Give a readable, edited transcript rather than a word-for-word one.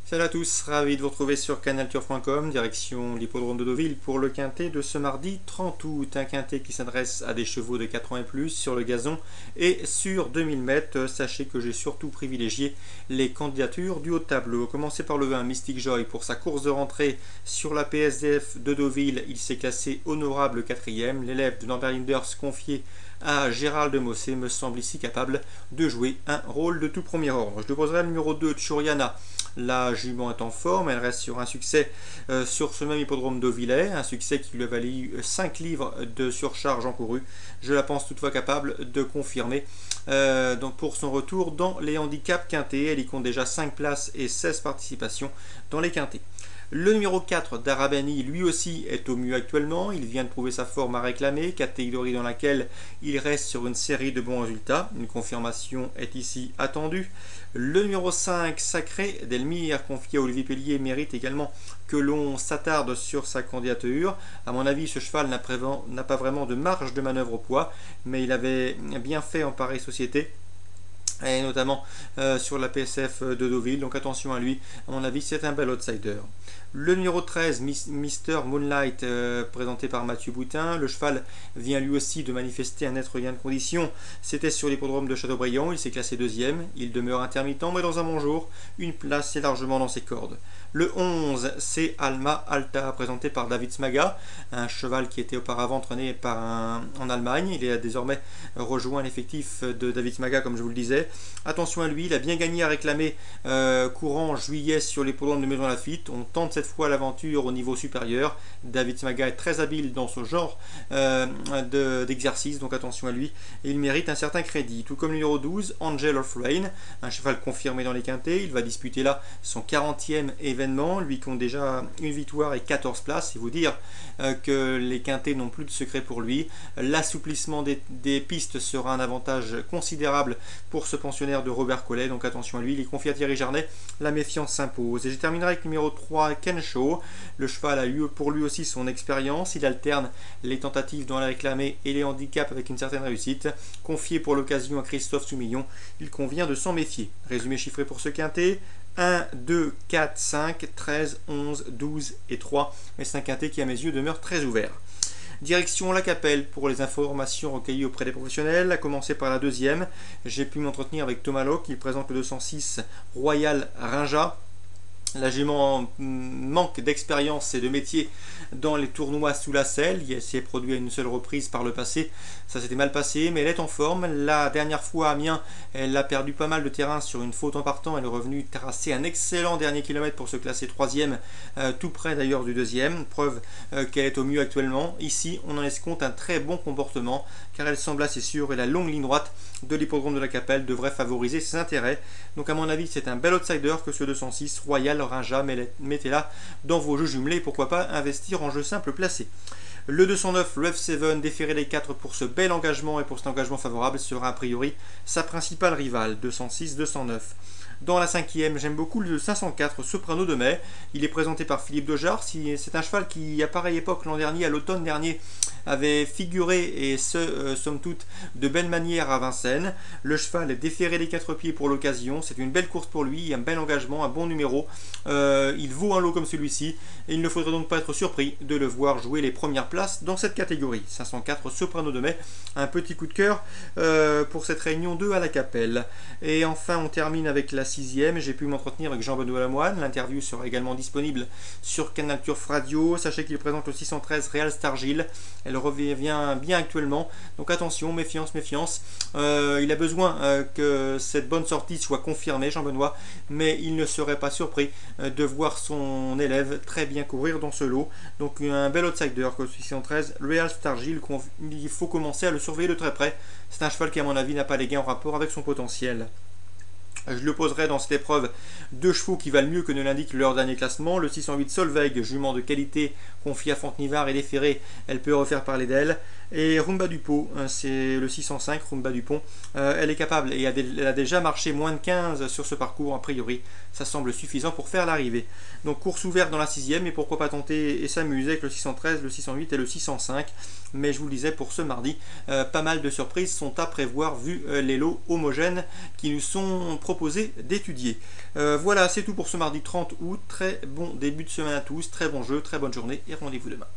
Salut à tous, ravi de vous retrouver sur canalturf.com, direction l'hippodrome de Deauville pour le quintet de ce mardi 30 août. Un quintet qui s'adresse à des chevaux de 4 ans et plus sur le gazon et sur 2000 mètres. Sachez que j'ai surtout privilégié les candidatures du haut de tableau. Commencer par le 1, Mystic Joy pour sa course de rentrée sur la PSDF de Deauville. Il s'est classé honorable 4e. L'élève de Norbert Linders confié à Gérald de Mossé me semble ici capable de jouer un rôle de tout premier ordre. Je déposerai le numéro 2, Tchuriana. La jument est en forme, elle reste sur un succès sur ce même hippodrome d'Auvillers, un succès qui lui a valu 5 livres de surcharge encourue. Je la pense toutefois capable de confirmer donc pour son retour dans les handicaps quintés. Elle y compte déjà 5 places et 16 participations dans les quintés. Le numéro 4 d'Arabani, lui aussi, est au mieux actuellement. Il vient de prouver sa forme à réclamer, catégorie dans laquelle il reste sur une série de bons résultats. Une confirmation est ici attendue. Le numéro 5, Sacré d'Elmire, confié à Olivier Pellier, mérite également que l'on s'attarde sur sa candidature. À mon avis, ce cheval n'a pas vraiment de marge de manœuvre au poids, mais il avait bien fait en pareille société, et notamment sur la PSF de Deauville, donc attention à lui. À mon avis, c'est un bel outsider. Le numéro 13, Mr Moonlight, présenté par Mathieu Boutin. Le cheval vient lui aussi de manifester un net regain de condition. C'était sur l'hippodrome de Châteaubriand, il s'est classé 2e. Il demeure intermittent, mais dans un bon jour, une place est largement dans ses cordes. Le 11, c'est Alma Alta, présenté par David Smaga, un cheval qui était auparavant entraîné en Allemagne. Il a désormais rejoint l'effectif de David Smaga, comme je vous le disais. Attention à lui, il a bien gagné à réclamer courant juillet sur l'hippodrome de Maison Lafitte. On tente cette fois l'aventure au niveau supérieur. David Smaga est très habile dans ce genre d'exercice, donc attention à lui. Et il mérite un certain crédit. Tout comme le numéro 12, Angel of Rain, un cheval confirmé dans les quintets. Il va disputer là son 40e événement. Lui compte déjà une victoire et 14 places. C'est vous dire que les quintets n'ont plus de secret pour lui. L'assouplissement des pistes sera un avantage considérable pour ce pensionnaire de Robert Collet, donc attention à lui. Il est confié à Thierry Jarnet, la méfiance s'impose. Et je terminerai avec le numéro 3, Ken Shaw. Le cheval a eu pour lui aussi son expérience. Il alterne les tentatives dans la réclamée et les handicaps avec une certaine réussite. Confié pour l'occasion à Christophe Soumillon, il convient de s'en méfier. Résumé chiffré pour ce quintet: 1, 2, 4, 5, 13, 11, 12 et 3. Mais c'est un quintet qui à mes yeux demeure très ouvert. Direction La Capelle pour les informations recueillies auprès des professionnels, à commencer par la deuxième. J'ai pu m'entretenir avec Thomas Locke, il présente le 206 Royal Rinja. La jument manque d'expérience et de métier dans les tournois sous la selle. Il s'est produit à une seule reprise par le passé. Ça s'était mal passé, mais elle est en forme. La dernière fois à Amiens, elle a perdu pas mal de terrain sur une faute en partant. Elle est revenue tracer un excellent dernier kilomètre pour se classer 3e, tout près d'ailleurs du 2e. Preuve qu'elle est au mieux actuellement. Ici, on en escompte un très bon comportement, car elle semble assez sûre et la longue ligne droite de l'hippodrome de la Capelle devrait favoriser ses intérêts. Donc à mon avis, c'est un bel outsider que ce 206 Royal Rinja. Mettez-la dans vos jeux jumelés, pourquoi pas investir en jeu simple placé. Le 209, le F7, déféré les 4 pour ce bel engagement et pour cet engagement favorable, sera a priori sa principale rivale, 206-209. Dans la 5e, j'aime beaucoup le 504, Soprano de Mai. Il est présenté par Philippe Dejard. C'est un cheval qui, à pareille époque, l'an dernier, à l'automne dernier, avait figuré, et somme toute, de belle manière à Vincennes. Le cheval est déféré les 4 pieds pour l'occasion. C'est une belle course pour lui, un bel engagement, un bon numéro. Il vaut un lot comme celui-ci, et il ne faudrait donc pas être surpris de le voir jouer les premières places dans cette catégorie. 504, Soprano de Mai, un petit coup de cœur pour cette réunion 2 à la Capelle. Et enfin, on termine avec la 6e. J'ai pu m'entretenir avec Jean-Benoît Lemoine. L'interview sera également disponible sur Canal Turf Radio. Sachez qu'il présente le 613 Real Star Gilles. Elle revient bien actuellement, donc attention, méfiance. Il a besoin que cette bonne sortie soit confirmée, Jean-Benoît, mais il ne serait pas surpris de voir son élève très bien courir dans ce lot. Donc un bel outsider que le 613 Real Star Gilles. Il faut commencer à le surveiller de très près. C'est un cheval qui, à mon avis, n'a pas les gains en rapport avec son potentiel. Je le poserai dans cette épreuve 2 chevaux qui valent mieux que ne l'indique leur dernier classement. Le 608 Solveig, jument de qualité, confiée à Fontenivard et déférée, elle peut refaire parler d'elle. Et Rumba Dupont, c'est le 605 Rumba Dupont. Elle est capable et elle a déjà marché moins de 15 sur ce parcours. A priori, ça semble suffisant pour faire l'arrivée. Donc course ouverte dans la 6e, et pourquoi pas tenter et s'amuser avec le 613, le 608 et le 605. Mais je vous le disais, pour ce mardi, pas mal de surprises sont à prévoir vu les lots homogènes qui nous sont proposés. proposer d'étudier. Voilà, c'est tout pour ce mardi 30 août. Très bon début de semaine à tous, très bon jeu, très bonne journée et rendez-vous demain.